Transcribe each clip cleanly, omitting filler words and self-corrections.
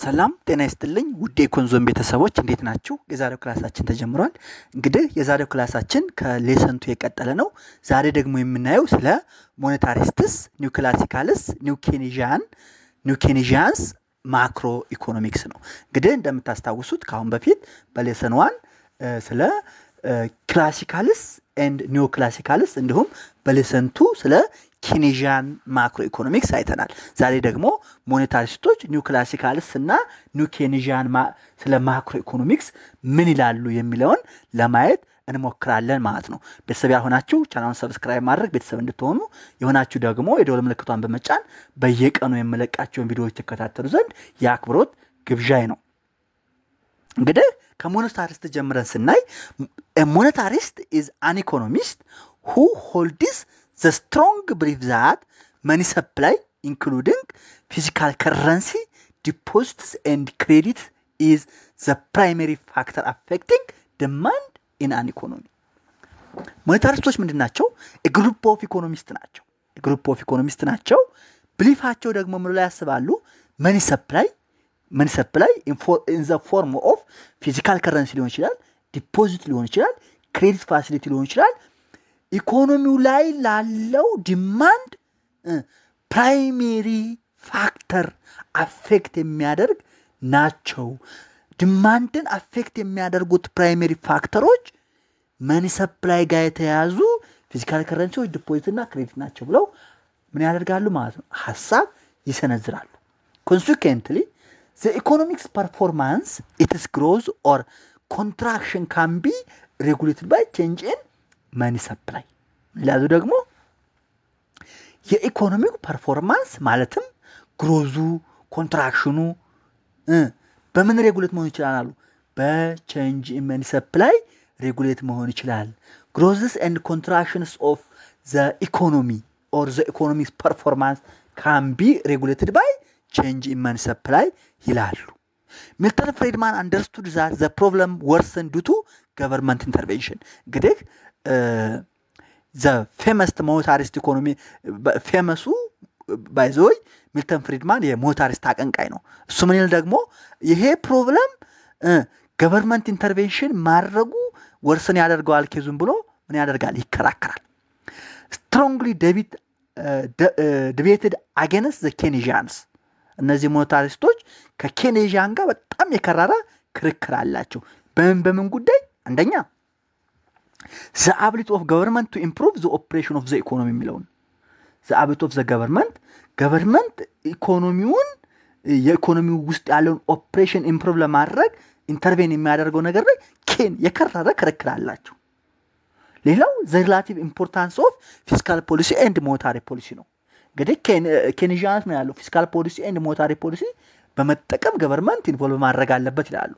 ሰላም ጤና ይስጥልኝ ውድ የኮንዞም ቤተሰቦች እንዴት ናችሁ? የዛሬው ክላሳችን ተጀምሯል። እንግዲህ የዛሬው ክላሳችን ከሌሰንቱ የቀጠለ ነው። ዛሬ ደግሞ የምናየው ስለ ሞኔታሪስትስ፣ ኒው ክላሲካልስ፣ ኒው ኬኔዥያንስ ማክሮ ኢኮኖሚክስ ነው። እንግዲህ እንደምታስታውሱት ከአሁን በፊት በሌሰን 1 ስለ ክላሲካልስ ኤንድ ኒው ክላሲካልስ እንዲሁም በሌሰን 2 ስለ ኬኔዥያን ማክሮ ኢኮኖሚክስ አይተናል። ዛሬ ደግሞ ሞኔታሪስቶች ኒው ክላሲካልስ እና ኒው ኬኔዥያን ስለ ማክሮ ኢኮኖሚክስ ምን ይላሉ የሚለውን ለማየት እንሞክራለን ማለት ነው። ቤተሰብ ያልሆናችሁ ቻናሉን ሰብስክራይብ ማድረግ ቤተሰብ እንድትሆኑ፣ የሆናችሁ ደግሞ የደወል ምልክቷን በመጫን በየቀኑ የምለቃቸውን ቪዲዮዎች ተከታተሉ ዘንድ የአክብሮት ግብዣይ ነው። እንግዲህ ከሞኔታሪስት ጀምረን ስናይ ሞኔታሪስት ኢዝ አን ኢኮኖሚስት who holds the strong belief that money supply, including physical currency, deposits and credit, is the primary factor affecting demand in an economy. ሞኔታሪስቶች ምንድን ናቸው? ግሩፕ ኦፍ ኢኮኖሚስት ናቸው። ብሊፋቸው ደግሞ ምን ላይ ያስባሉ? መኒ ሰፕላይ in the form of physical currency ሊሆን ይችላል፣ ዲፖዚት ሊሆን ይችላል፣ ክሬዲት ፋሲሊቲ ሊሆን ይችላል። ኢኮኖሚው ላይ ላለው ዲማንድ ፕራይሜሪ ፋክተር አፌክት የሚያደርግ ናቸው። ዲማንድን አፌክት የሚያደርጉት ፕራይሜሪ ፋክተሮች መኒ ሰፕላይ ጋር የተያዙ ፊዚካል ከረንሲዎች፣ ዲፖዚት እና ክሬዲት ናቸው ብለው ምን ያደርጋሉ ማለት ነው? ሐሳብ ይሰነዝራሉ። Consequently, the economics performance, its growth or contraction can be regulated by change in መኒ ሰፕላይ። ሌላው ደግሞ የኢኮኖሚክ ፐርፎርማንስ ማለትም ግሮዙ፣ ኮንትራክሽኑ በምን ሬጉሌት መሆን ይችላል አሉ? በቼንጅ ኢን መኒ ሰፕላይ ሬጉሌት መሆን ይችላል። ግሮዝስ ኤንድ ኮንትራክሽንስ ኦፍ ዘ ኢኮኖሚ ኦር ዘ ኢኮኖሚክ ፐርፎርማንስ ካን ቢ ሬጉሌትድ ባይ ቼንጅ ኢን መኒ ሰፕላይ ይላሉ። ሚልተን ፍሬድማን አንደርስቱድ ዛት ዘ ፕሮብለም ወርስን ዱ ቱ ገቨርንመንት ኢንተርቬንሽን። እንግዲህ ዘ ፌመስ ሞኔታሪስት ኢኮኖሚ ፌመሱ ባይዘይ ሚልተን ፍሪድማን የሞኔታሪስት አቀንቃይ ነው። እሱ ምን ይል ደግሞ ይሄ ፕሮብለም ገቨርንመንት ኢንተርቬንሽን ማድረጉ ወርስን ያደርገዋል ኬዙን ብሎ ምን ያደርጋል? ይከራከራል። ስትሮንግሊ ዲቤትድ አጌንስት ዘ ኬኔዥያንስ። እነዚህ ሞኔታሪስቶች ከኬኔዥያን ጋር በጣም የከረረ ክርክር አላቸው። በምን ጉዳይ? አንደኛ the ability of government to improve the operation of the economy የሚለውን the ability of the government ኢኮኖሚውን የኢኮኖሚው ውስጥ ያለውን ኦፕሬሽን ኢምፕሩቭ ለማድረግ ኢንተርቬን የሚያደርገው ነገር ላይ የከረረ ክርክር አላቸው። ሌላው the relative importance of fiscal policy and monetary policy ነው። እንግዲህ ኬኔዥያንስ ምን ያለው ፊስካል ፖሊሲ ኤንድ ሞኔታሪ ፖሊሲ በመጠቀም ገቨርንመንት ኢንቮልቭ ማድረግ አለበት ይላሉ።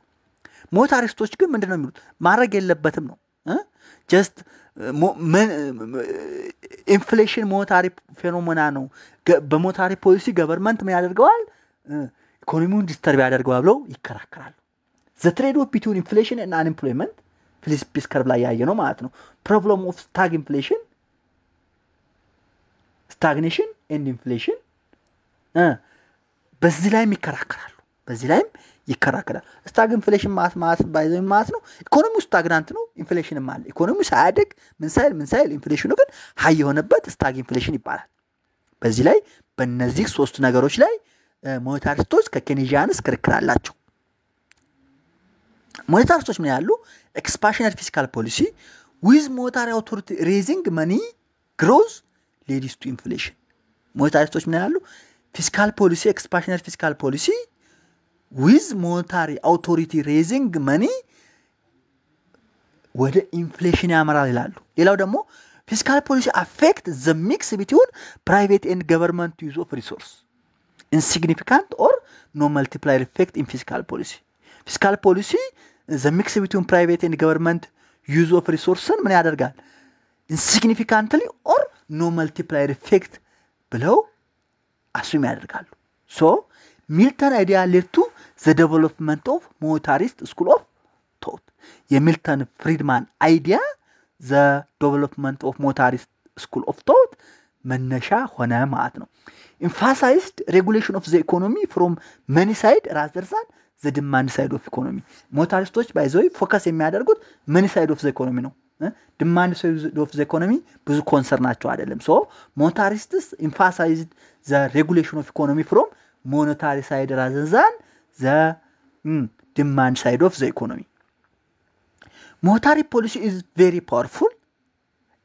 ሞኔታሪስቶች ግን ምንድነው የሚሉት? ማድረግ የለበትም ነው። ጀስት ኢንፍሌሽን ሞኔታሪ ፌኖሜና ነው። በሞኔታሪ ፖሊሲ ገቨርንመንት ምን ያደርገዋል? ኢኮኖሚውን ዲስተርብ ያደርገዋል ብለው ይከራከራሉ። ዘ ትሬድ ኦፍ ቢትዊን ኢንፍሌሽን እና አንኤምፕሎይመንት ፊሊፕስ ከርብ ላይ ያየ ነው ማለት ነው። ፕሮብለም ኦፍ ስታግኔሽን ኤንድ ኢንፍሌሽን በዚህ ላይም ይከራከራሉ። ስታግፍሌሽን ማለት ነው ኢኮኖሚው ስታግናንት ነው፣ ኢንፍሌሽንም አለ። ኢኮኖሚው ሳያድግ ምን ሳይል ኢንፍሌሽኑ ግን ሃይ የሆነበት ስታግፍሌሽን ይባላል። በዚህ ላይ በእነዚህ ሶስት ነገሮች ላይ ሞኔታሪስቶች ከኬኔዥያንስ ክርክር አላቸው። ሞኔታሪስቶች ምን ያሉ? ኤክስፓንሽነሪ ፊስካል ፖሊሲ ዊዝ ሞኔታሪ አውቶሪቲ ሬዚንግ መኒ ግሮዝ ሌዲስ ቱ ኢንፍሌሽን። ሞኔታሪስቶች ምን ያሉ? ፊስካል ፖሊሲ ኤክስፓንሽነሪ ፊስካል ፖሊሲ ዊዝ ሞኔታሪ አውቶሪቲ ሬዚንግ መኒ ወደ ኢንፍሌሽን ያመራል ይላሉ። ሌላው ደግሞ ፊስካል ፖሊሲ አፌክት ዘ ሚክስ ቢትዊን ፕራይቬት ኤንድ ገቨርንመንት ዩዝ ኦፍ ሪሶርስ ኢንሲግኒፊካንት ኦር ኖ መልቲፕላየር ኢፌክት ኢን ፊስካል ፖሊሲ። ፊስካል ፖሊሲ ዘ ሚክስ ቢትዊን ፕራይቬት ኤንድ ገቨርንመንት ዩዝ ኦፍ ሪሶርስን ምን ያደርጋል? ኢንሲግኒፊካንትሊ ኦር ኖ መልቲፕላየር ኢፌክት ብለው አሱም ያደርጋሉ። ሶ ሚልተን አይዲያ ሌድ ቱ ዘ ዴቨሎፕመንት ኦፍ ሞኔታሪስት ስኩል ኦፍ ቶት። የሚልተን ፍሪድማን አይዲያ ዘ ዴቨሎፕመንት ኦፍ ሞኔታሪስት ስኩል ኦፍ ቶት መነሻ ሆነ ማለት ነው። emphasized regulation of the economy from many side rather than the demand side of economy ሞታሪስቶች ባይዘው ፎከስ የሚያደርጉት many side of the economy ነው demand side of the economy ብዙ ኮንሰርን ናቸው አይደለም so ሞታሪስትስ emphasized the regulation of economy from monetary side rather than the demand side of the economy monetary policy is very powerful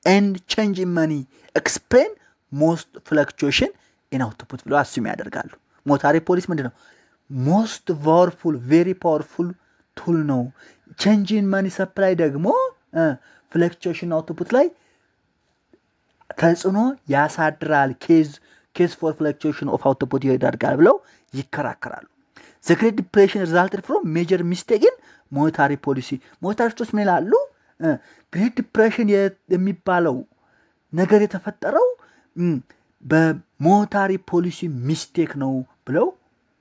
and change in money explain most fluctuation in output ብለው አስዩም ያደርጋሉ ሞኔታሪ ፖሊሲ ምንድነው most powerful very powerful tool ነው change in money supply ደግሞ fluctuation output ላይ ተጽዕኖ ያሳድራል case for fluctuation of output ያደርጋል ብለው ይከራከራሉ the great depression resulted from major mistake in monetary policy ሞኔታሪስቶች ምን ይላሉ great depression የሚባለው ነገር የተፈጠረው በሞኔታሪ ፖሊሲ ሚስቴክ ነው ብለው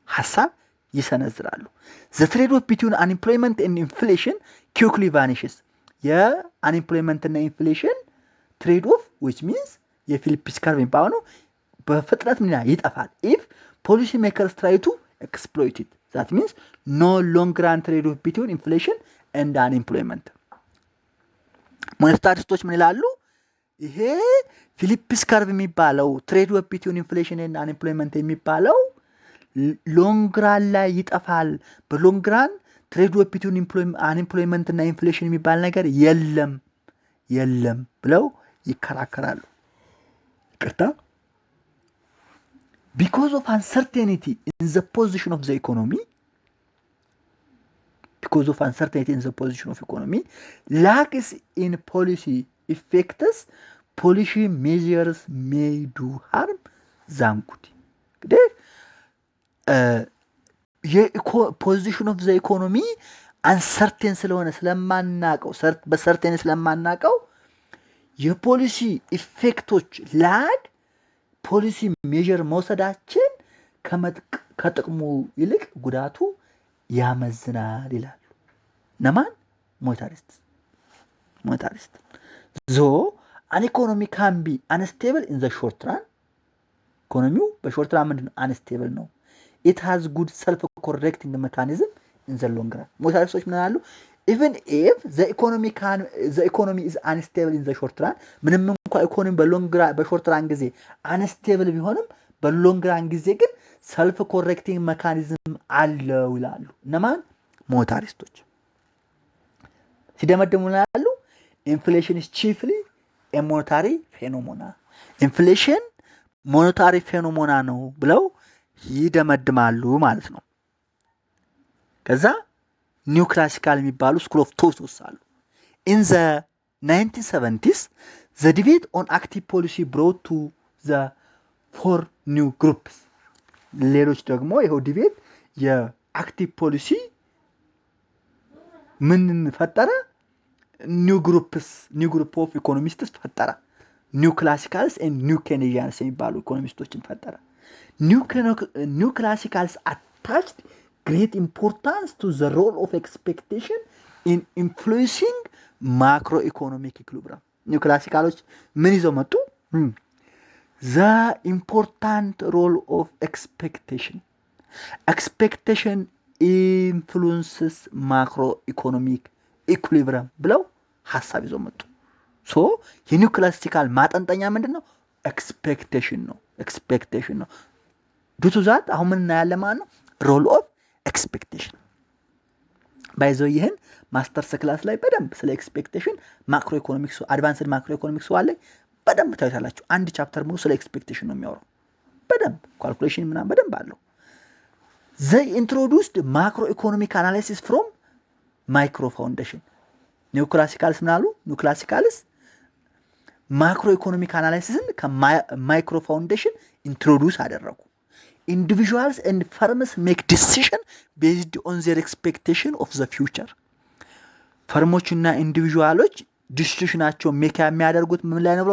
ሐሳብ ይሰነዝራሉ the trade off between unemployment and inflation quickly vanishes unemployment እና inflation trade off which means የፊሊፕስ ካርቭ የሚባለው ነው በፍጥነት ምን ይጠፋል if policy makers try to exploit it that means no long run trade off between inflation and unemployment ሞኔታሪስቶች ምን ይላሉ ይሄ ፊሊፕስ ካርቭ የሚባለው ትሬድ ኦፍ ቢትዊን ኢንፍሌሽን ኤንድ አንኤምፕሎይመንት የሚባለው ሎንግ ራን ላይ ይጠፋል በሎንግ ራን ትሬድ ኦፍ ቢትዊን አንኤምፕሎይመንት እና ኢንፍሌሽን የሚባል ነገር የለም ብለው ይከራከራሉ ይቅርታ because of uncertainty in the position of the economy lacks in policy effects policy measures may do harm than good position of the economy uncertain ስለሆነ ስለማናቀው በሰርቴን ስለማናቀው የፖሊሲ ኢፌክቶች ላግ ፖሊሲ ሜጀር መውሰዳችን ከጥቅሙ ይልቅ ጉዳቱ ያመዝናል ይላሉ ነማን ሞኔታሪስት though an economy can be unstable in the short run ኢኮኖሚው በሾርት ራን ምንድነው unstable ነው it has good self correcting mechanism in the long run ሞኔታሪስቶች ምን ይላሉ even if the economy is unstable in the short run ምንም እንኳን ኢኮኖሚ በሾርት ራን ጊዜ unstable ቢሆንም በሎንግ ራን ጊዜ ግን self correcting mechanism አለው ይላሉ እነማን ሞኔታሪስቶች ሲደመድሙ ይላሉ inflation is chiefly a monetary phenomena inflation monetary phenomena ነው ብለው ይደመድማሉ ማለት ነው ከዛ ኒው ክላሲካል የሚባሉ ስኩል ኦፍ ቶትስ አሉ in the 1970s the debate on active policy brought to the four new groups ሌሎች ደግሞ ይሄው ዲቤት የአክቲቭ ፖሊሲ ምን ፈጠረ new group of economists ፈጠረ new classicals and new keynesians የሚባሉ ኢኮኖሚስቶችን ፈጠረ new classicals attached great importance to the role of expectation in influencing macroeconomic equilibrium new classicals ምን ይዘው መጡ the important role of expectation influences macroeconomic equilibrium ብለው ሐሳብ ይዘው መጡ so የኒው ክላሲካል ማጠንጠኛ ምንድነው expectation ነው due to that አሁን ምን እናያለን ማለት ነው role of expectation ባይዘው ይሄን ማስተርስ ክላስ ላይ በደንብ ስለ ኤክስፔክቴሽን ማክሮኢኮኖሚክስ አድቫንስድ ማክሮኢኮኖሚክስ ዋለ በደንብ ታይታላችሁ አንድ ቻፕተር ሙሉ ስለ ኤክስፔክቴሽን ነው የሚያወራው በደንብ ካልኩሌሽን ምናምን በደንብ አለው they introduced macroeconomic analysis from micro foundation new classicals ምናሉ new classicals macroeconomic analysis ከማይክሮ ፋውንዴሽን ኢንትሮዱስ አደረጉ individuals and firms make decision based on their expectation of the future ፈርሞችና ኢንዲቪጁዋሎች ዲሲሽናቸው ሜክ የሚያደርጉት ምን ላይ ነው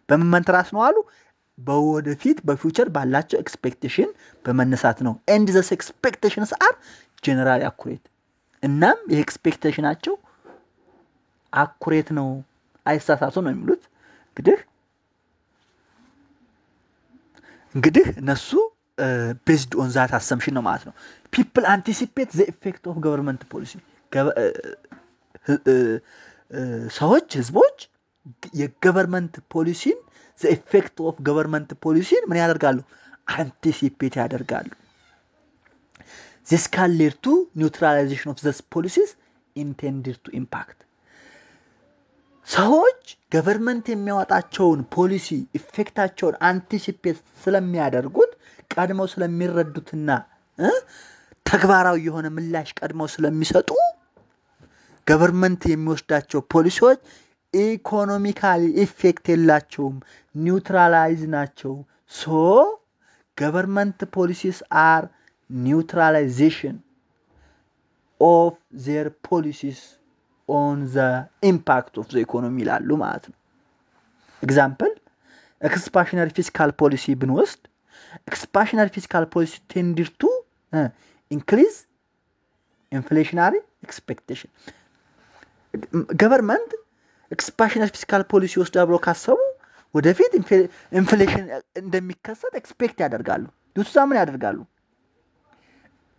በመመንተራስ ነው አሉ በወደፊት በፊውቸር ባላቸው ኤክስፔክቴሽን በመነሳት ነው and the expectations are generally accurate እናም የኤክስፔክቴሽናቸው አኩሬት ነው አይሳሳቱ ነው የሚሉት እንግዲህ እንግዲህ እነሱ ቤዝድ ኦን ዛት አሰምሽን ነው ማለት ነው። ፒፕል አንቲሲፔት ዘ ኢፌክት ኦፍ ገቨርንመንት ፖሊሲ ሰዎች ህዝቦች የገቨርንመንት ፖሊሲን ዘ ኢፌክት ኦፍ ገቨርንመንት ፖሊሲን ምን ያደርጋሉ? አንቲሲፔት ያደርጋሉ። this can lead to neutralization of those policies intended to impact ሰዎች ገቨርንመንት የሚያወጣቸውን ፖሊሲ ኢፌክታቸውን አንቲሲፔት ስለሚያደርጉት ቀድመው ስለሚረዱትና ተግባራዊ የሆነ ምላሽ ቀድመው ስለሚሰጡ ገቨርንመንት የሚወስዳቸው ፖሊሲዎች ኢኮኖሚካሊ ኢፌክት የላቸውም፣ ኒውትራላይዝ ናቸው። ሶ ገቨርንመንት ፖሊሲስ አር neutralization of their policies on the impact of the economy ይላሉ ማለት ነው። ኤግዛምፕል ኤክስፓንሽነሪ ፊስካል ፖሊሲ ብንወስድ ኤክስፓንሽነሪ ፊስካል ፖሊሲ ቴንድድ ቱ ኢንክሪዝ ኢንፍሌሽናሪ ኤክስፔክቴሽን። ገቨርንመንት ኤክስፓንሽነሪ ፊስካል ፖሊሲ ወስዳ ብሎ ካሰቡ ወደፊት ኢንፍሌሽን እንደሚከሰት ኤክስፔክት ያደርጋሉ። ዱትሳ ምን ያደርጋሉ?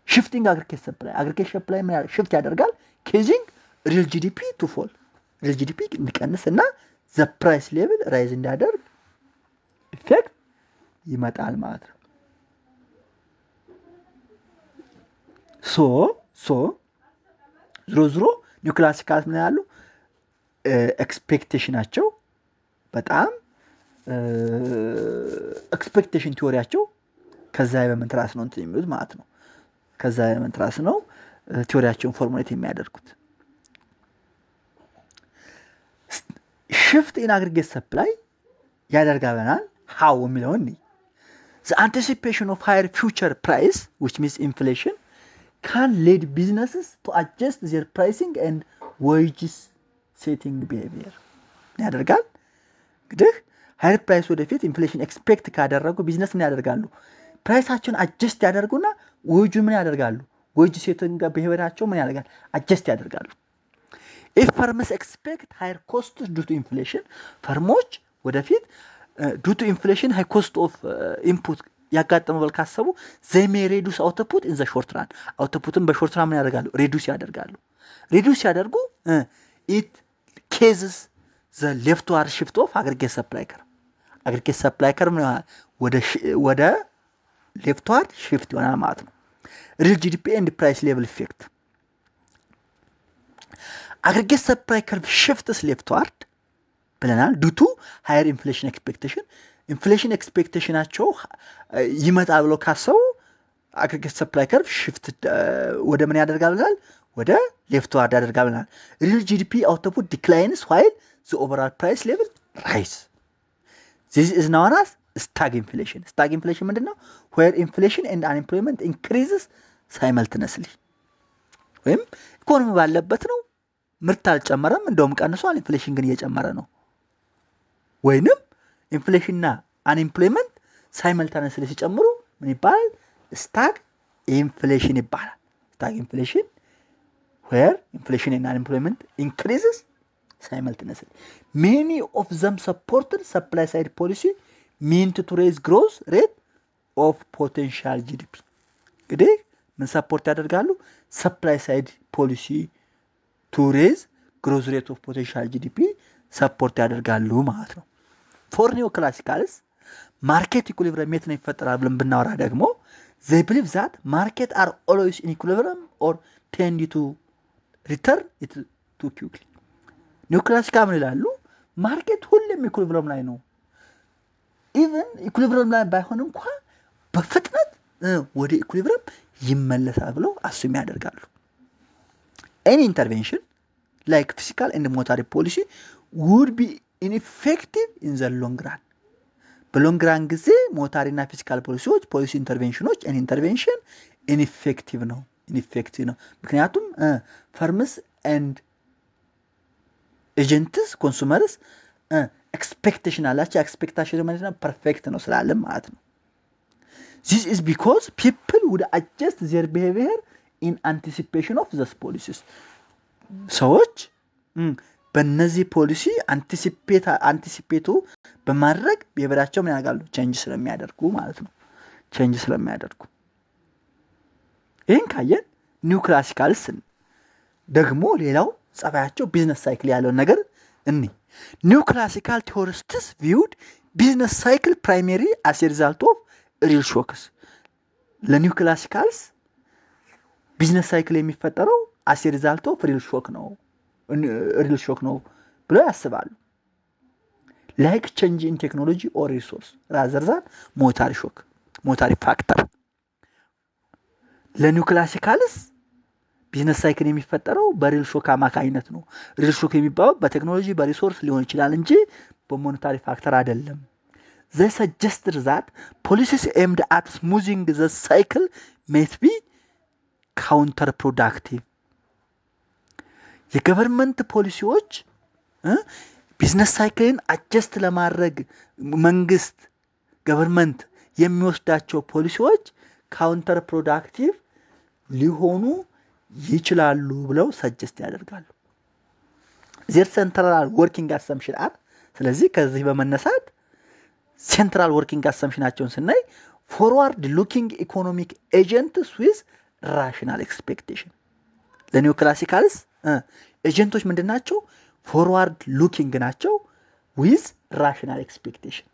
ሽፍቲንግ አግሪጌት ሰፕላይ ምን ያደርጋል? ሽፍት ያደርጋል። ኬዚንግ ሪል ጂዲፒ ቱ ፎል፣ ሪል ጂዲፒ እንዲቀንስ እና ዘ ፕራይስ ሌቭል ራይዝ እንዲያደርግ ኢፌክት ይመጣል ማለት ነው። ሶ ዝሮ ኒውክላሲካል ምን ያሉ ኤክስፔክቴሽናቸው በጣም ኤክስፔክቴሽን ቲዎሪያቸው ከዛ በመንትራስ ነው እንትን የሚሉት ማለት ነው። ከዛ በመንትራስ ነው ቲዎሪያቸውን ፎርሙሌት የሚያደርጉት። ሽፍት ኢን አግሪጌት ሰፕላይ ያደርጋልናል። ሃው የሚለውን the anticipation of higher future price which means inflation can lead businesses to adjust their pricing and wages setting behavior ያደርጋል። እንግዲህ ሃየር ፕራይስ ወደፊት ኢንፍሌሽን ኤክስፔክት ካደረጉ ቢዝነስ ምን ያደርጋሉ? ፕራይሳቸውን አጀስት ያደርጉና ወጁ ምን ያደርጋሉ? ወጅ ሴቲንግ ቢሄቪየራቸው ምን ያደርጋል? አጀስት ያደርጋሉ። if firms expect higher costs due to inflation ፈርሞች ወደፊት due to inflation high cost of input ያጋጠመው ካሰቡ they may reduce output in the short run outputን በሾርት ራን ምን ያደርጋሉ? ሪዱስ ያደርጋሉ። ሪዱስ ያደርጉ it causes the leftward shift of aggregate supply curve aggregate supply curve ወደ leftward shift ይሆናል ማለት ነው። real GDP and price level effect aggregate supply curve shifts leftward ብለናል due to higher inflation expectation ኢንፍሌሽን ኤክስፔክቴሽናቸው ይመጣል ብለው ካሰቡ aggregate supply curve shift ወደ ምን ያደርጋል? ወደ leftward ያደርጋል። real GDP output declines while the overall price level rise. This is known as stagflation. Stagflation ምንድነው? where inflation and unemployment increases simultaneously. ወይም ኢኮኖሚ ባለበት ነው ምርት አልጨመረም እንደውም ቀንሷል፣ ኢንፍሌሽን ግን እየጨመረ ነው። ወይንም ኢንፍሌሽን እና አንኤምፕሎይመንት ሳይመልታነስሊ ሲጨምሩ ምን ይባላል? ስታግ ኢንፍሌሽን ይባላል። ስታግ ኢንፍሌሽን where inflation and unemployment increases simultaneously. Many of them supported supply side policy meant to raise growth rate of potential GDP. እንግዲህ ምን ሰፖርት ያደርጋሉ? supply side policy to raise growth rate of potential GDP ሰፖርት ያደርጋሉ ማለት ነው። for neoclassicals market equilibrium የት ነው ይፈጠራል ብለን ብናወራ ደግሞ they believe that market are always in equilibrium or tend to return it too quickly. neoclassical ምን ይላሉ? ማርኬት ሁሌም ኢኩሊብሪየም ላይ ነው። ኢቭን ኢኩሊብሪየም ላይ ባይሆን እንኳን በፍጥነት ወደ ኢኩሊብሪየም ይመለሳል ብለው አስዩም ያደርጋሉ። any intervention like fiscal and monetary policy would be ineffective in the long run. በሎንግ ራን ጊዜ ሞኔታሪና ፊስካል ፖሊሲዎች ፖሊሲ ኢንተርቬንሽኖች ኢንተርቬንሽን ኢንኢፌክቲቭ ነው። ምክንያቱም ፈርምስ ኤንድ ኤጀንትስ ኮንሱመርስ ኤክስፔክቴሽን አላቸው። ኤክስፔክቴሽን ማለት ነው ፐርፌክት ነው ስላለም ማለት ነው። this is because people would adjust their behavior in anticipation of those policies. ሰዎች በእነዚህ ፖሊሲ አንቲሲፔቱ በማድረግ ቢሄቪራቸው ምን ያደርጋሉ? ቼንጅ ስለሚያደርጉ ማለት ነው። ቼንጅ ስለሚያደርጉ ይህን ካየን ኒው ክላሲካልስ ደግሞ ሌላው ጸባያቸው ቢዝነስ ሳይክል ያለውን ነገር ኒው ክላሲካል ቴዎሪስትስ ቪውድ ቢዝነስ ሳይክል ፕራይሜሪ አስ ኤ ሪዛልት ኦፍ ሪል ሾክስ። ለኒው ክላሲካልስ ቢዝነስ ሳይክል የሚፈጠረው አስ ኤ ሪዛልት ኦፍ ሪል ሾክ ነው ብለው ያስባሉ። ላይክ ቼንጅ ኢን ቴክኖሎጂ ኦር ሪሶርስ ራዘር ዛን ሞታሪ ፋክተር። ለኒው ክላሲካልስ ቢዝነስ ሳይክል የሚፈጠረው በሪል ሾክ አማካኝነት ነው። ሪል ሾክ የሚባለው በቴክኖሎጂ በሪሶርስ ሊሆን ይችላል እንጂ በሞኔታሪ ፋክተር አይደለም። They suggested that policies aimed at smoothing the cycle may be counterproductive. የገቨርንመንት ፖሊሲዎች ቢዝነስ ሳይክልን አጀስት ለማድረግ መንግስት ገቨርንመንት የሚወስዳቸው ፖሊሲዎች ካውንተር ፕሮዳክቲቭ ሊሆኑ ይችላሉ ብለው ሰጀስት ያደርጋሉ። ዜር ሴንትራል ወርኪንግ አሰምፕሽን አር። ስለዚህ ከዚህ በመነሳት ሴንትራል ወርኪንግ አሰምፕሽናቸውን ስናይ ፎርዋርድ ሉኪንግ ኢኮኖሚክ ኤጀንትስ ዊዝ ራሽናል ኤክስፔክቴሽን። ለኒው ክላሲካልስ ኤጀንቶች ምንድን ናቸው? ፎርዋርድ ሉኪንግ ናቸው ዊዝ ራሽናል ኤክስፔክቴሽን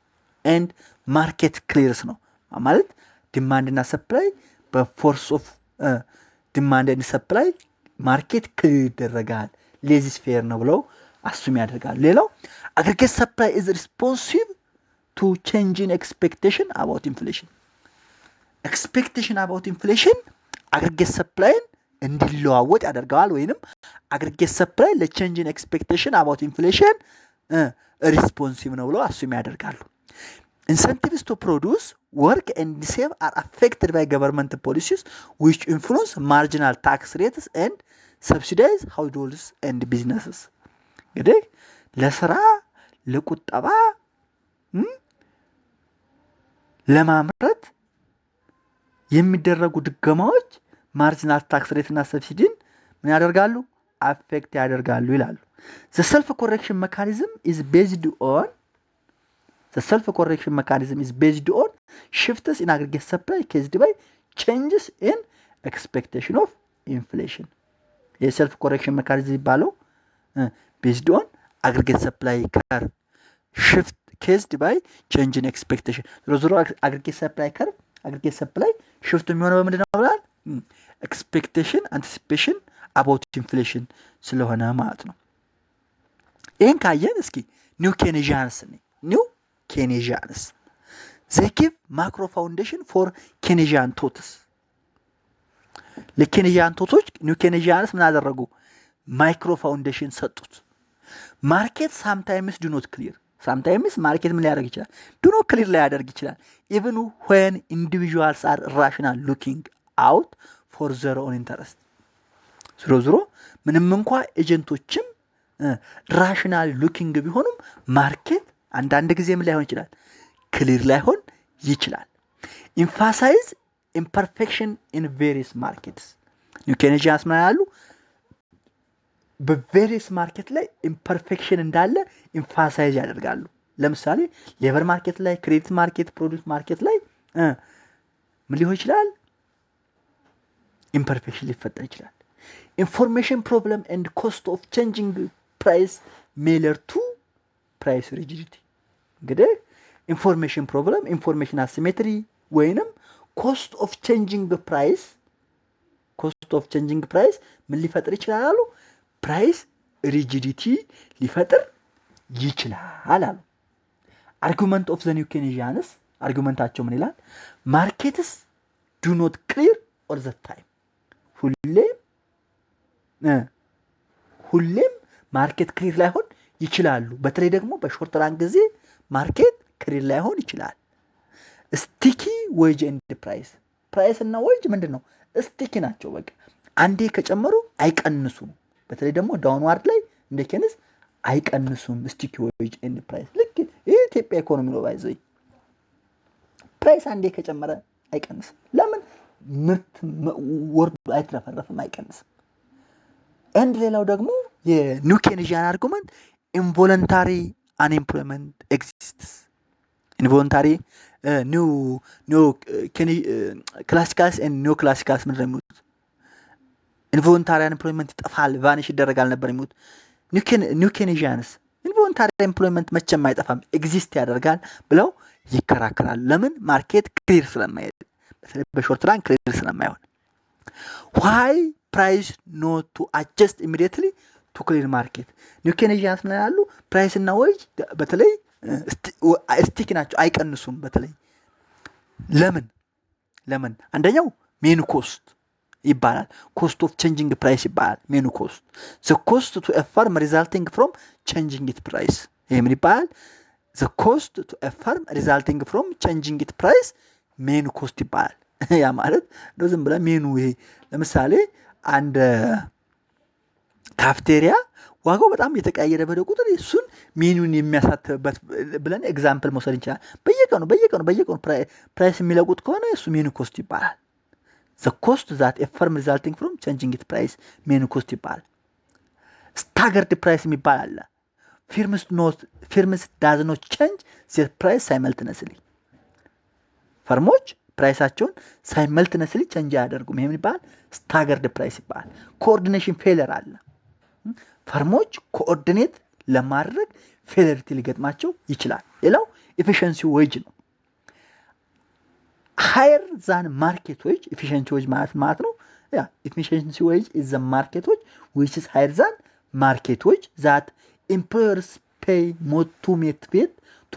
ኤንድ ማርኬት ክሊርስ ነው ማለት ዲማንድና ሰፕላይ በፎርስ ኦፍ ዲማንድ ኤንድ ሰፕላይ ማርኬት ክሊር ይደረጋል፣ ሌዚስ ፌር ነው ብለው አሱም ያደርጋሉ። ሌላው አግሪጌት ሰፕላይ ኢዝ ሪስፖንሲቭ ቱ ቼንጅ ኢን ኤክስፔክቴሽን አባውት ኢንፍሌሽን። ኤክስፔክቴሽን አባውት ኢንፍሌሽን አግሪጌት ሰፕላይን እንዲለዋወጥ ያደርገዋል ወይንም አግሪጌት ሰፕላይ ለቼንጅ ኢን ኤክስፔክቴሽን አባውት ኢንፍሌሽን ሪስፖንሲቭ ነው ብለው አሱም ያደርጋሉ። Incentives to produce, work and save are affected by government policies which influence marginal tax rates and subsidize households and businesses. እንግዲህ ለስራ ለቁጠባ ለማምረት የሚደረጉ ድጎማዎች ማርጂናል ታክስ ሬት እና ሰብሲዲን ምን ያደርጋሉ? አፌክት ያደርጋሉ ይላሉ። The self-correction mechanism is based on shifts in aggregate supply caused by changes in expectation of inflation. A self-correction mechanism ይባለው based on aggregate supply curve shift caused by change in expectation. ዞሮ aggregate supply shift የሚሆነው በምንድን ነው ብላል? expectation anticipation about inflation ስለሆነ ማለት ነው። ይህን ካየን እስኪ ኒው ኬኔዥያንስ they give macro foundation for Keynesian thoughts. ለኬኔዥያን ቶቶች ኒው ኬኔዥያንስ ምን አደረጉ? ማይክሮ ፋውንዴሽን ሰጡት። ማርኬት ሳምታይምስ ዱ ኖት ክሊር። ሳምታይምስ ማርኬት ምን ሊያደርግ ይችላል? ዱ ኖት ክሊር ሊያደርግ ይችላል። ኢቭን when individuals are rational looking out for their own interest. ዞሮ ምንም እንኳ ኤጀንቶችም ራሽናል ሉኪንግ ቢሆኑም ማርኬት አንዳንድ ጊዜ ምን ላይሆን ይችላል? ክሊር ላይሆን ይችላል። ኢምፋሳይዝ ኢምፐርፌክሽን ኢን ቬሪየስ ማርኬትስ። ኒው ኬኔዥያንስ ምን ያሉ? በቬሪየስ ማርኬት ላይ ኢምፐርፌክሽን እንዳለ ኢምፋሳይዝ ያደርጋሉ። ለምሳሌ ሌበር ማርኬት ላይ፣ ክሬዲት ማርኬት፣ ፕሮዲዩስ ማርኬት ላይ ምን ሊሆን ይችላል? ኢምፐርፌክሽን ሊፈጠር ይችላል። ኢንፎርሜሽን ፕሮብለም ኤንድ ኮስት ኦፍ ቼንጂንግ ፕራይስ ሜለር ቱ ፕራይስ ሪጂዲቲ። እንግዲህ ኢንፎርሜሽን ፕሮብለም ኢንፎርሜሽን አሲሜትሪ ወይንም ኮስት ኦፍ ቼንጂንግ ፕራይስ ምን ሊፈጥር ይችላል አሉ? ፕራይስ ሪጂዲቲ ሊፈጥር ይችላል አሉ። አርጉመንት ኦፍ ዘ ኒው ኬኔዥያንስ አርጉመንታቸው ምን ይላል? ማርኬትስ ዱ ኖት ክሊር ኦል ዘ ታይም። ሁሌም ማርኬት ክሊር ላይሆን ይችላሉ። በተለይ ደግሞ በሾርት ራን ጊዜ ማርኬት ክሊር ላይሆን ይችላል። ስቲኪ ዌጅ ኤንድ ፕራይስ እና ዌጅ ምንድነው? ስቲኪ ናቸው። በቃ አንዴ ከጨመሩ አይቀንሱም። በተለይ ደግሞ ዳውንዋርድ ላይ እንደ ኬንስ አይቀንሱም። ስቲኪ ዌጅ ኤንድ ፕራይስ ልክ የኢትዮጵያ ኢኮኖሚ ነው። ባይዘይ ፕራይስ አንዴ ከጨመረ አይቀንስም። ለምን? ምርት ወርዱ አይትረፈረፍም፣ አይቀንስም። አንድ ሌላው ደግሞ የኒው ኬንያን አርጉመንት ኢንቮለንታሪ አንኤምፕሎይመንት ኤግዚስትስ ኢንቮለንታሪ ኒው ክላሲካልስ ኤንድ ኒው ክላሲካልስ ምንድን ነው የሚሉት? ኢንቮለንታሪ አንኤምፕሎይመንት ይጠፋል፣ ቫኒሽ ይደረጋል ነበር የሚሉት። ኒው ኬንያንስ ኢንቮለንታሪ ኤምፕሎይመንት መቼም አይጠፋም ኤግዚስት ያደርጋል ብለው ይከራከራሉ። ለምን? ማርኬት ክሊር ስለማይሄድ፣ በተለይ በሾርት ራን ክሊር ስለማይሆን። ዋይ ፕራይስ ኖት ቱ አጀስት ኢሚዲየትሊ ቱ ክሊር ማርኬት? ኒው ኬንያንስ ምን ያሉ ፕራይስ እና ዌጅ በተለይ ስቲክ ናቸው፣ አይቀንሱም። በተለይ ለምን? አንደኛው ሜኑ ኮስት ይባላል። ኮስት ኦፍ ቼንጂንግ ፕራይስ ይባላል ሜኑ ኮስት። ዘ ኮስት ቱ ኤ ፈርም ሪዛልቲንግ ፍሮም ቼንጂንግ ኢት ፕራይስ። ይሄ ምን ይባላል? ዘ ኮስት ቱ ኤ ፈርም ሪዛልቲንግ ፍሮም ቼንጂንግ ኢት ፕራይስ ሜኑ ኮስት ይባላል። ያ ማለት ነው ዝም ብለህ ሜኑ፣ ይሄ ለምሳሌ አንድ ካፍቴሪያ ዋጋው በጣም የተቀያየረ በደ ቁጥር እሱን ሜኑን የሚያሳትፍበት ብለን ኤግዛምፕል መውሰድ እንችላለን። በየቀኑ ፕራይስ የሚለቁት ከሆነ እሱ ሜኑ ኮስት ይባላል። The cost that a firm resulting from changing its price ሜኑ ኮስት ይባላል። staggered price የሚባል አለ። firms does not change their price simultaneously። ፈርሞች ፕራይሳቸውን ሳይመልትነስሊ ቼንጅ አያደርጉም። ይሄ ምን ይባላል? staggered price ይባላል። ኮኦርዲኔሽን ፌለር አለ። ፈርሞች ኮኦርዲኔት ለማድረግ ፌለሪቲ ሊገጥማቸው ይችላል። ሌላው ኤፊሽንሲ ዌጅ ነው። higher than market wage, efficiency wage ማለት ነው። Yeah, efficiency wage is the market wage which is higher than market wage that employers pay more to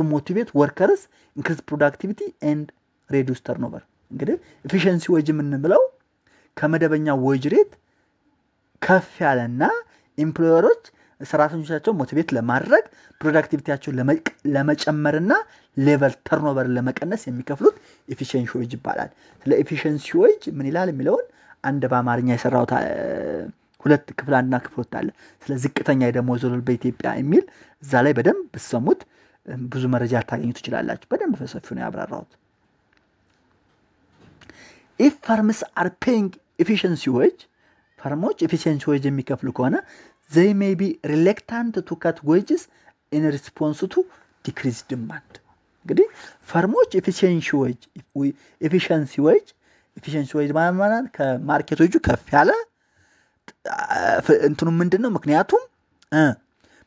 motivate workers, increase productivity and reduce turnover። እንግዲህ efficiency wage የምንለው ከመደበኛ ዌጅ ሬት ከፍ ያለና ኤምፕሎየሮች ሰራተኞቻቸው ሞቲቬት ለማድረግ ፕሮዳክቲቪቲያቸውን ለመጨመርና ሌቨል ተርኖቨር ለመቀነስ የሚከፍሉት ኤፊሺየንሲ ዌጅ ይባላል። ስለ ኤፊሺየንሲ ዌጅ ምን ይላል የሚለውን አንድ በአማርኛ የሰራው ሁለት ክፍል አንድና ክፍል ሁለት አለ። ስለ ዝቅተኛ የደሞዝ ወለል በኢትዮጵያ የሚል እዛ ላይ በደንብ ብትሰሙት ብዙ መረጃ ታገኙ ትችላላችሁ። በደንብ በሰፊው ነው ያብራራሁት። if firms are paying efficiency wage ፈርሞች ኤፊሺየንሲ ዌጅ የሚከፍሉ ከሆነ they may be reluctant to cut wages in response to decreased demand። እንግዲህ ፈርሞች ኤፊሺየንሲ ዌጅ ማለት ከማርኬት ዌጁ ከፍ ያለ እንትኑ ምንድነው? ምክንያቱም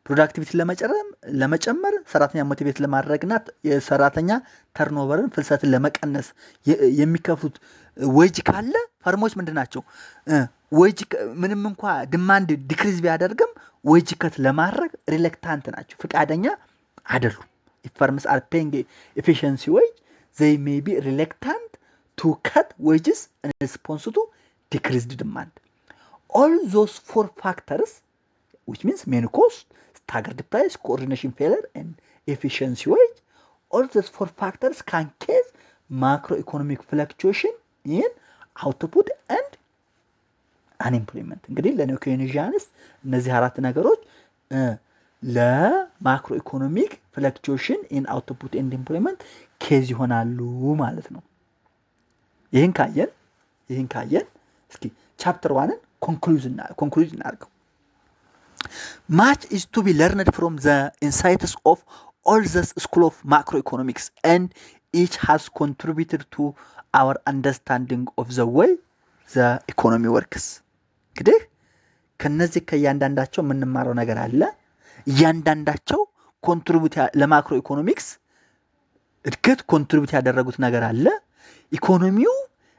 ፕሮዳክቲቪቲ ለመጨመር ሰራተኛ ሞቲቬት ለማድረግና የሰራተኛ ተርኖቨርን ፍልሰትን ለመቀነስ የሚከፍሉት ዌጅ ካለ ፈርሞች ምንድናቸው? ዌጅ ምንም እንኳን ዲማንድ ዲክሪዝ ቢያደርግም ዌጅ ከት ለማድረግ ሪሌክታንት ናቸው፣ ፍቃደኛ አይደሉም። if firms are paying efficiency wage they may be reluctant to cut wages in response to decreased demand. All those four factors, which means main cost, staggered price, coordination failure and efficiency wage, all those four factors can cause macroeconomic fluctuation in output and አንኤምፕሎይመንት። እንግዲህ ለኒው ኬንያንስ እነዚህ አራት ነገሮች ለማክሮ ኢኮኖሚክ ፍለክቹዌሽን ኢን አውትፑት ኤንድ ኤምፕሎይመንት ኬዝ ይሆናሉ ማለት ነው። ይህን ካየን እስኪ ቻፕተር 1ን ኮንክሉዥን እናድርገው። much is to be learned from the insights of all the school of macroeconomics and each has contributed to our understanding of the way the economy works። እንግዲህ ከነዚህ ከያንዳንዳቸው የምንማረው ነገር አለ። ያንዳንዳቸው ኮንትሪቢዩት ለማክሮ ኢኮኖሚክስ እድገት ኮንትሪቢዩት ያደረጉት ነገር አለ። ኢኮኖሚው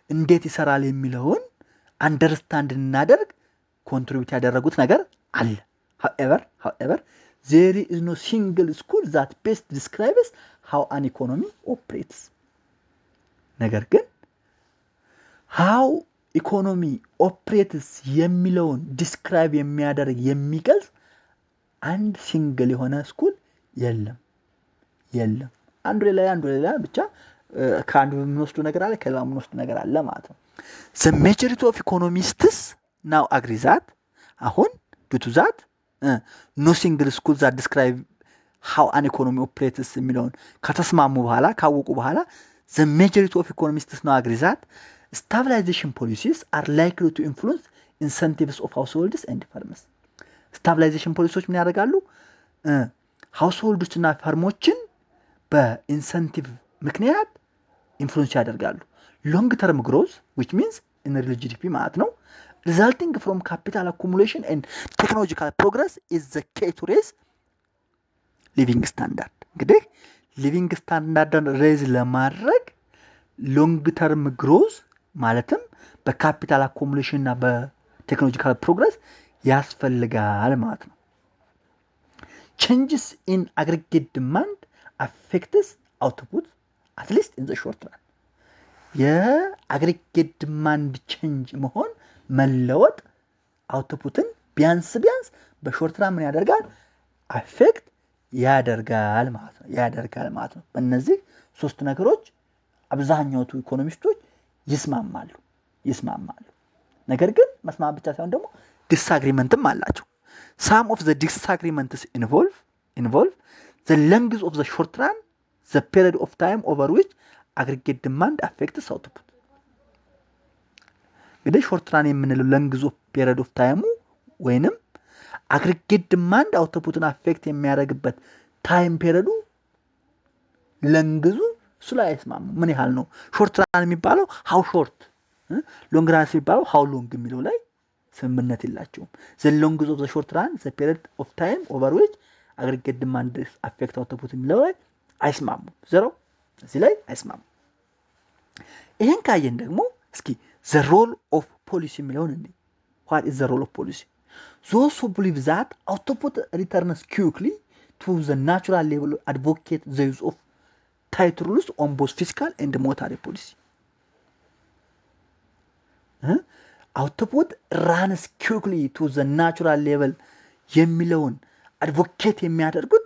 እንዴት ይሰራል የሚለውን አንደርስታንድ እናደርግ ኮንትሪቢዩት ያደረጉት ነገር አለ። however there is no single school that best describes how an economy operates። ነገር ግን how ኢኮኖሚ ኦፕሬትስ የሚለውን ዲስክራይብ የሚያደርግ የሚገልጽ አንድ ሲንግል የሆነ ስኩል የለም። አንዱ ሌላ ብቻ ከአንዱ የምንወስዱ ነገር አለ፣ ከሌላው የምንወስዱ ነገር አለ ማለት ነው። the majority of economists now agree that አሁን due to that no single school that describe how an economy operates የሚለውን ከተስማሙ በኋላ ካወቁ በኋላ the majority of economists now agree that stabilization policies are likely to influence incentives of households and firms። ስታብላይዜሽን ፖሊሲዎች ምን ያደርጋሉ? ሃውስሆልዶችና ፈርሞችን በኢንሰንቲቭ ምክንያት ኢንፍሉዌንስ ያደርጋሉ። ሎንግ ተርም ግሮዝ which means in real GDP ማለት ነው resulting from capital accumulation and technological progress is the key to raise living standard። እንግዲህ ሊቪንግ ስታንዳርድን ሬዝ ለማድረግ ሎንግ ተርም ግሮዝ ማለትም በካፒታል አኮሙሌሽን እና በቴክኖሎጂካል ፕሮግረስ ያስፈልጋል ማለት ነው። changes in aggregate demand affects output at least in the short run። የአግሪጌት ዲማንድ ቼንጅ መሆን መለወጥ አውትፑትን ቢያንስ በሾርት ራን ምን ያደርጋል? አፌክት ያደርጋል ማለት ነው። በእነዚህ ሶስት ነገሮች አብዛኛዎቹ ኢኮኖሚስቶች ይስማማሉ። ነገር ግን መስማማት ብቻ ሳይሆን ደግሞ ዲስአግሪመንትም አላቸው። some of the disagreements involve the length of the short run, the period of time over which aggregate demand affects output። እንግዲህ ሾርት ራን የምንለው length of period of time ወይንም አግሪጌት ዲማንድ አውትፑትን አፌክት የሚያደርግበት ታይም ፔሪዱ ለንግዙ እሱ ላይ አይስማሙ። ምን ያህል ነው ሾርት ራን የሚባለው? ሃው ሾርት። ሎንግ ራን የሚባለው ሃው ሎንግ የሚለው ላይ ስምምነት የላቸውም። the length of the short run, the period of time over which aggregate demand affect output የሚለው ላይ አይስማሙ። ዘሮ እዚህ ላይ አይስማሙ። ይሄን ካየን ደግሞ እስኪ the role of policy የሚለውን እንዴ what is the role of policy? Those who believe that output returns quickly to the natural level advocate the use of tight rules on both fiscal and monetary policy። output runs quickly to the natural level የሚለውን advocate የሚያደርጉት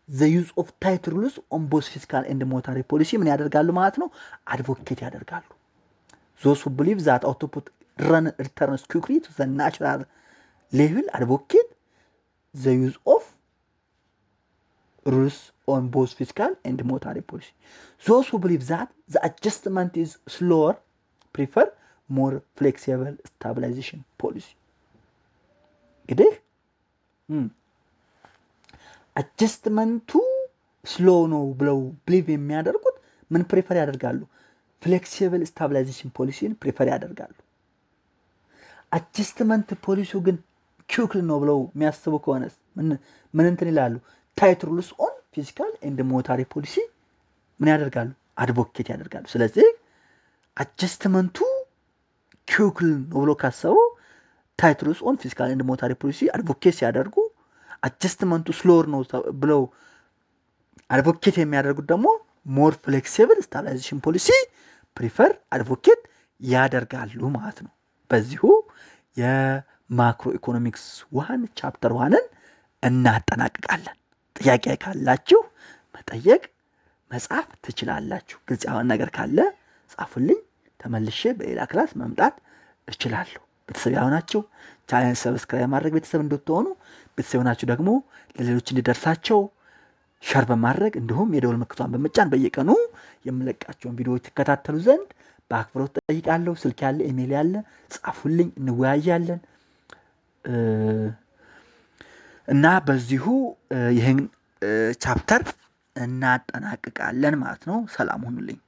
the use of tight rules on both fiscal and monetary policy ምን ያደርጋሉ ማለት ነው? advocate ያደርጋሉ። those who believe that output returns quickly to the natural level advocate the use of rules on both fiscal and monetary policy. Those who believe that the adjustment is slower prefer more flexible stabilization policy። እንግዲህ አጀስትመንቱ ስሎ ነው ብለው ብሊቭ የሚያደርጉት ምን ፕሪፈር ያደርጋሉ? ፍሌክሲብል ስታቢላይዜሽን ፖሊሲን ፕሪፈር ያደርጋሉ። አጀስትመንት ፖሊሲው ግን ኪውክል ነው ብለው የሚያስቡ ከሆነስ ምን እንትን ይላሉ? ታይት ሩልስ ኦን ፊስካል ኤንድ ሞኔታሪ ፖሊሲ ምን ያደርጋሉ? አድቮኬት ያደርጋሉ። ስለዚህ አጀስትመንቱ ኪውክል ነው ብለው ካሰቡ ታይት ሩልስ ኦን ፊስካል ኤንድ ሞኔታሪ ፖሊሲ አድቮኬት ሲያደርጉ አጀስትመንቱ ስሎር ነው ብለው አድቮኬት የሚያደርጉት ደግሞ ሞር ፍሌክሲብል ስታቢላይዜሽን ፖሊሲ ፕሪፈር አድቮኬት ያደርጋሉ ማለት ነው። በዚሁ የማክሮ ኢኮኖሚክስ ዋን ቻፕተር ዋንን እናጠናቅቃለን። ጥያቄ ካላችሁ መጠየቅ መጻፍ ትችላላችሁ። ግልጽ ያልሆነ ነገር ካለ ጻፉልኝ፣ ተመልሼ በሌላ ክላስ መምጣት እችላለሁ። ቤተሰብ ያሆናችሁ ቻናል ሰብስክራይብ ማድረግ ቤተሰብ እንድትሆኑ፣ ቤተሰብ ናችሁ ደግሞ ለሌሎች እንዲደርሳቸው ሼር በማድረግ እንዲሁም የደወል ምልክቷን በመጫን በየቀኑ የምለቃቸውን ቪዲዮዎች ተከታተሉ ዘንድ በአክብሮት ጠይቃለሁ። ስልክ ያለ ኢሜል ያለ ጻፉልኝ፣ እንወያያለን እና በዚሁ ይሄን ቻፕተር እናጠናቅቃለን ማለት ነው። ሰላም ሁኑልኝ።